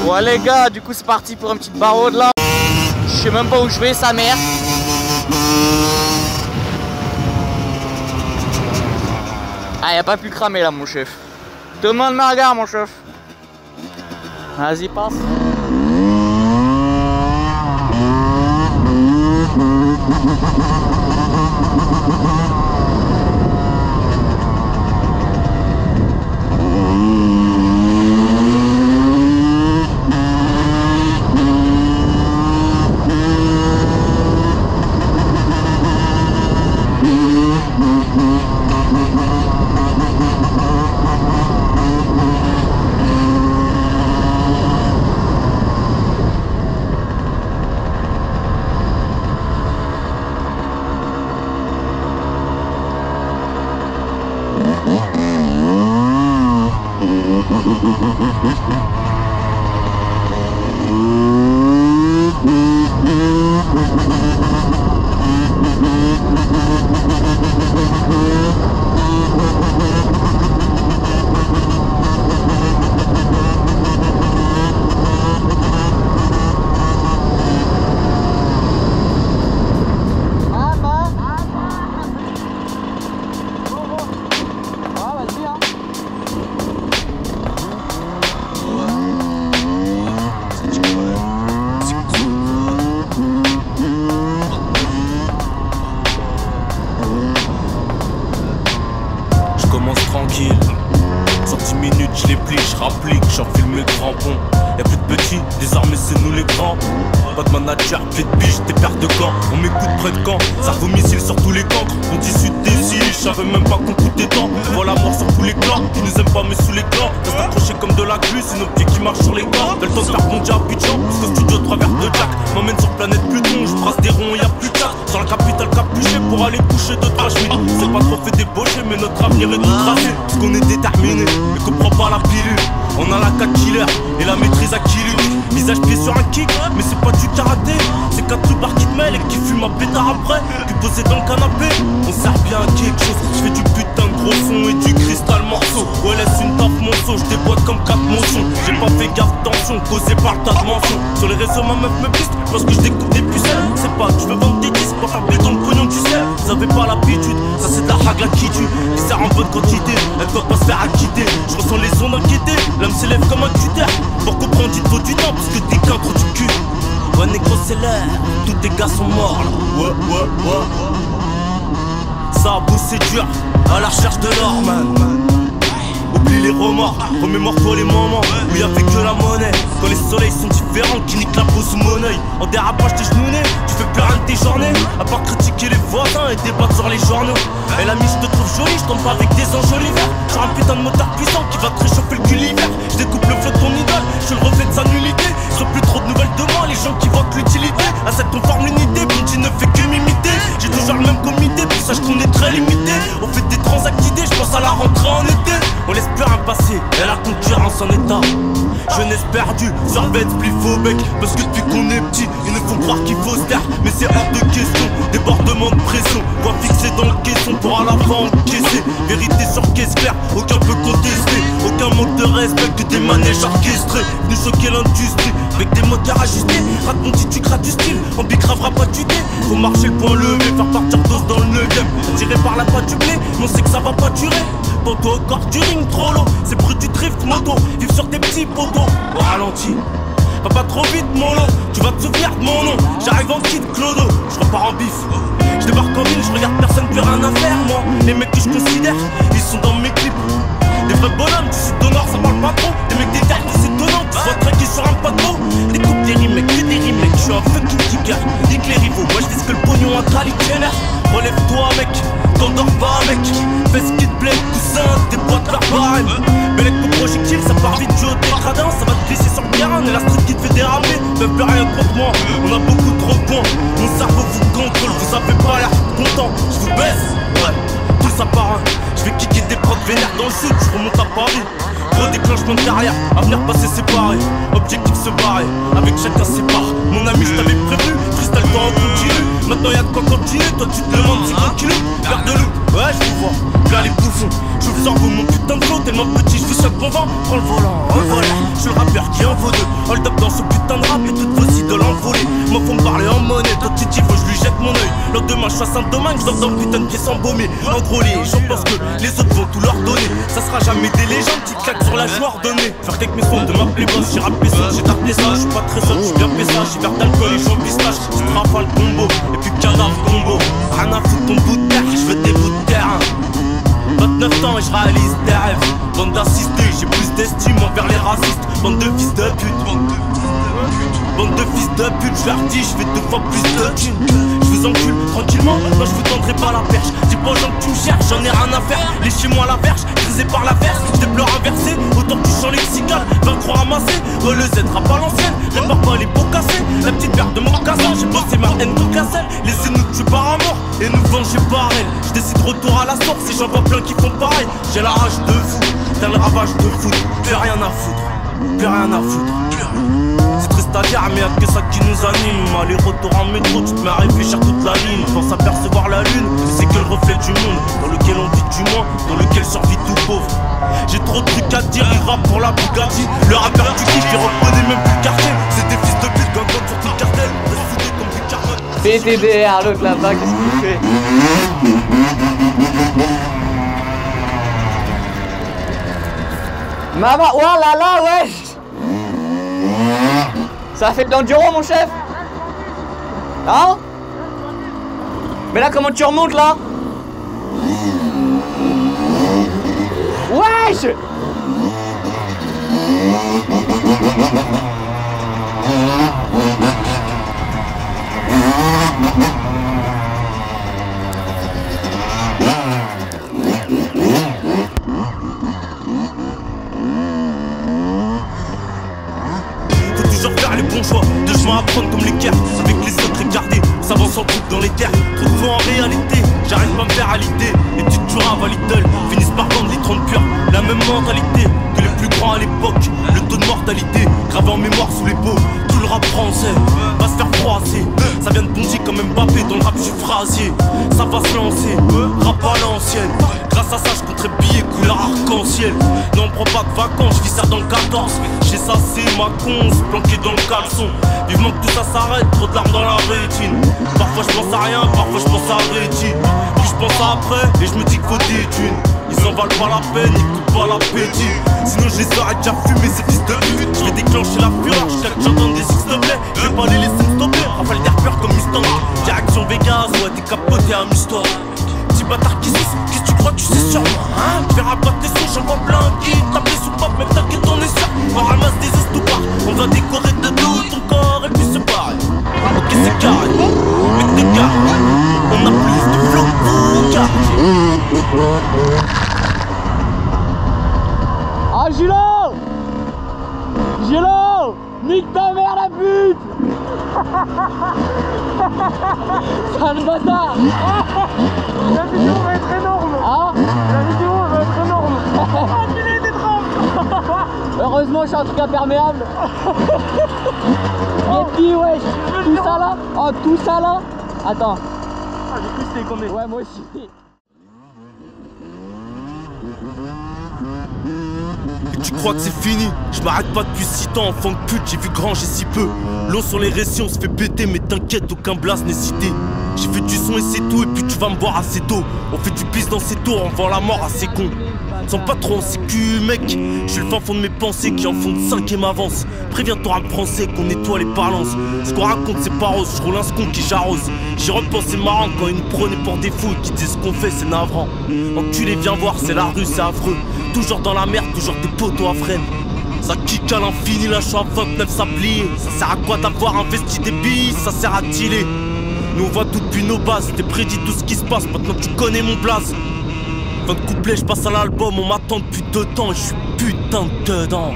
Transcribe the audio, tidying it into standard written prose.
Ouais les gars, du coup c'est parti pour une petite barode là. Je sais même pas où je vais, sa mère. Ah, y'a pas pu cramer là mon chef. Demande ma gare mon chef. Vas-y, passe. Tranquille, sur 10 minutes je les plie, je rapplique, j'enfile mes crampons. Y'a plus de petits, désormais c'est nous les grands. Pas de manager, clé de biche, des paires de gants. On m'écoute près de camp, cerveau missile sur tous les cancres. On discute des îles, je savais même pas qu'on coûtait tant. On voit la mort sur tous les clans, qui nous aiment pas mais sous les clans. Reste accroché comme de la glu, c'est nos pieds qui marchent sur les gants. T'as le temps de faire bondir à Abidjan, jusqu'au studio 3 verres de Jack. M'emmène sur planète Pluton, je brasse des ronds, y'a plus de chat. Sur la capitale capuchée pour aller coucher 2-3 chemins. C'est pas trop fait débaucher, mais notre avenir est tout tracé. Parce qu'on est déterminé, mais qu'on prend pas la pilule. On a la 4 killer et la maîtrise à Kilu. Visage pied sur un kick, mais c'est pas du karaté. C'est 4 trubards qui te mêlent et qui fument un pétard après. Puis posé dans le canapé, on sert bien à quelque chose. Je fais du putain de gros son et du cristal morceau. Ouais, laisse une taf monceau, je déboîte comme 4 monceaux. J'ai pas fait gaffe, tension, causé par le tas de mensonges. Sur les réseaux, ma meuf me piste parce que je découpe des pucelles. C'est pas que je veux vendre des disques pour faire béton le pognon, tu sais. Vous avez pas l'habitude, ça c'est de la ragla qui tue. Qui sert en bonne quantité, elle doit pas se faire acquitter. Je ressens les ondes inquiétées, l'homme s'élève comme un tuteur. Pour comprendre, il te faut du temps parce que t'es qu'un trou du cul. Ouais, négro, c'est l'air, tous tes gars sont morts là. Ouais. Ça a bossé dur, à la recherche de l'or, man. Oublie les remords, remémore-toi les moments où y'avait que la monnaie. Quand les soleils sont différents, qui niquent la peau sous mon oeil. En dérapage t'es genouné, tu fais plus rien de tes journées. À part critiquer les voisins et débattre sur les journaux. Et l'ami je te trouve jolie, je tombe pas avec des enjoliveurs. J'ai un putain de motard puissant qui va te réchauffer le cul l'hiver. Je découpe le flot de ton idole, je suis le reflet de sa nullité. Je plus trop de nouvelles de moi, les gens qui voient que l'utilité. À cette conforme l'unité, Bunty ne fait que m'imiter. J'ai toujours le même comité, puis sache qu'on est très limité. On fait des transacts, je pense à la rentrée en été. On laisse plus rien passer, et la concurrence en état. Jeunesse perdue, survêt, spliff au bec. Parce que depuis qu'on est petit, ils nous font croire qu'il faut se taire. Mais c'est hors de question, débordement de pression. Voix fixée dans le caisson pour à la fin encaisser. Vérité sur caisse claire, aucun peut contester. Aucun manque de respect que des manèges orchestrés. Nous choquer l'industrie, avec des moteurs ajustés. Rate mon petit, tu grattes du style, on bicravera pas du dé. Faut marcher le point levé, faire partir d'os dans le 9ème. Tiré par la patte du blé, mais on sait que ça va pas durer. Poto au corps du ring, trop lourd, c'est brut du drift moto. Vive sur tes petits poteaux, au ralenti. Va pas trop vite mon lot, tu vas te souvenir de mon nom. J'arrive en kit clodo, je repars en bif. Je débarque en ville, je regarde personne, plus rien à faire moi. Les mecs que je considère, ils sont dans mes clips. Des vrais bonhommes du sud au nord, ça parle pas trop. Des mecs des terres, c'est étonnant, tu sois traqué sur un bateau. Des coupes, des remakes, que des remakes. Je suis un fucking kicker, nique les rivaux. Moi je que le pognon à Calichéner. Relève-toi mec, t'endors pas mec. Fais ce qui te plaît, cousin, des boîtes leur barème. Bellec pour projectile, ça part vite, du haut des gradins. Ça va te glisser sur le terrain, et la street qui te fait déraper. Même plus rien contre moi, on a beaucoup trop de points. Mon cerveau vous contrôle, vous avez pas l'air content. Je vous baisse, ouais, tout ça par un. Je vais kicker des prods vénères dans le sud, je remonte à Paris. Gros déclenchement de carrière, avenir passé séparé. Objectif se barrer, avec chacun ses parts. Mon ami je t'avais prévu, freestyle toi en continu. Maintenant y'a de quoi continuer, toi tu te demandes c'est quoi kilo. Verre de loup, ouais je vous vois, là les bouffons. Je vous absorbe mon putain de flow, tellement petit je vis chaque bon vent. Prends le volant, envolé, je suis le rappeur qui en vaut deux. Hold up dans ce putain de rap et toutes vos idoles envolées. Moi faut me parler en monnaie, toi tu dis faut je lui jette mon oeil. Lendemain je fasse un domaine, je dors dans le putain de pièce embaumée. En gros les gens pensent que les autres vont tout leur donner. Ça sera jamais des légendes, petite claque sur la joue ordonnée. Faire quelques mes sons de m'appeler boss, j'ai rappé ça, j'ai tapé ça. Je suis pas très seul, je suis bien fait ça, j'ai verre d'alcool et j'en pistache. J'ai rafale combo, et puis cadavre combo. Rien à foutre ton bout de terre, je veux des bouts de terrain. 29 ans et je réalise des rêves. Bande d'assistés, j'ai plus d'estime envers les racistes. Bande de fils de pute. Bande de fils de pute, je leur dis, je fais 2 fois plus de thunes. Je vous encule tranquillement, moi je vous tendrai pas la perche. Dis pas aux gens que tu me cherches, j'en ai rien à faire. Léchez-moi la verge, grisé par la verse. Des pleurs inversés, autant que tu chants lexical. 20 croix ramassées, le Z rap à l'ancienne. Répare pas les pots cassés, la petite paire de mon cassin. J'ai bossé ma haine de casselle. Laissez-nous tuer par amour et nous venger par elle. Je décide retour à la source et j'en vois plein qui font pareil. J'ai la rage de fou, t'as le ravage de fou. Plus rien à foutre, plus rien à foutre. C'est triste à dire mais y'a que ça qui nous anime. Aller-retour en métro, tu te mets à réfléchir toute la ligne. Pense apercevoir la lune, mais c'est que le reflet du monde dans lequel on vit du moins, dans lequel survit tout pauvre. J'ai trop de trucs à dire, il rappe pour la Bugatti. Le rappeur du kiff, il reconnaît même plus le quartier. C'est des fils de pute, gang sur tout le cartel. Reste soudés comme du carbone. PTDR, l'autre là-bas, qu'est-ce qu'il fait? Maman, oh là là, wesh! Ça fait de l'enduro, mon chef? Hein? Mais là, comment tu remontes là? Wesh! Les bons choix, de chemin à prendre comme l'équerre. Avec les autres écartés, on s'avance en coupe dans les terres. Trop de fois en réalité, j'arrive pas à me faire à l'idée. Et tu te tueras à Lidl, finissent par vendre les 30 purs. La même mentalité que les plus grands à l'époque. Le taux de mortalité, gravé en mémoire sous les peaux. Tout le rap français va se faire froisser. Ça vient de Bondy comme Mbappé, dans le rap je suis phrasier. Ça va se lancer, rap à l'ancienne. Grâce à ça je compterai billets couleur arc-en-ciel. Non, prends pas de vacances, je vis ça dans le 14. J'ai ça c'est ma conce, planqué dans le caleçon. Vivement que tout ça s'arrête, trop de larmes dans la rétine. Parfois je pense à rien, parfois je pense à Reggie. Puis je pense à après et je me dis qu'il faut des thunes. Ils en valent pas la peine, ils coûtent pas l'appétit. Sinon je les aurais déjà fumés ces fils de pute. Je vais déclencher la fureur, jusqu'à que j'entende des s'il te plaît. Je vais pas les laisser me stopper, rafale d'air peur comme Mustang. Direction Vegas, ouais t'es capoté, amuse-toi. Petit bâtard qui suce, qu'est-ce que tu crois que tu sais sur moi, hein? Tu verras pas tes sous, j'en vois plein qui tapent sous pop, même t'inquiète on est sûr. On ramasse des estoupards, on va décorer de tout ton corps et puis se barrer. Ok c'est carré, mec t'es carré. On a plus de flow pour quartier. Ah Gilo! Gilo! Nique ta mère la pute! Sale bâtard! La vidéo va être énorme! Ah? La vidéo va être énorme! Enculé des trampes! Heureusement, je suis un truc imperméable! Yeti, wesh! Tout ça là? Oh, tout ça là? Attends! Ah, j'ai cru que c'était qu'on est. Ouais, moi aussi! Et tu crois que c'est fini? Je m'arrête pas depuis si temps, enfant de pute, j'ai vu grand, j'ai si peu. Long sur les récits, on se fait péter, mais t'inquiète, aucun blast n'est cité. J'ai fait du son et c'est tout, et puis tu vas me voir assez tôt. On fait du bis dans ces tours, on vend la mort à ces cons. Sans pas trop en sécu, mec. Je suis le fin fond de mes pensées qui en font de 5e avance. Préviens ton rap français qu'on nettoie les balances. Ce qu'on raconte c'est pas rose, je roule un scon qui j'arrose. J'y repense c'est marrant quand ils nous prenaient pour des fous et qui disent ce qu'on fait c'est navrant. Enculé viens voir c'est la rue c'est affreux. Toujours dans la merde, toujours des poteaux à freine. Ça kick à l'infini, là je suis à 29 sabliers. Ça sert à quoi d'avoir investi des billes? Ça sert à dealer. Nous on voit tout depuis nos bases, t'es prédit tout ce qui se passe, maintenant tu connais mon blaze. Fin de couplet, je passe à l'album, on m'attend depuis 2 temps et je suis putain dedans.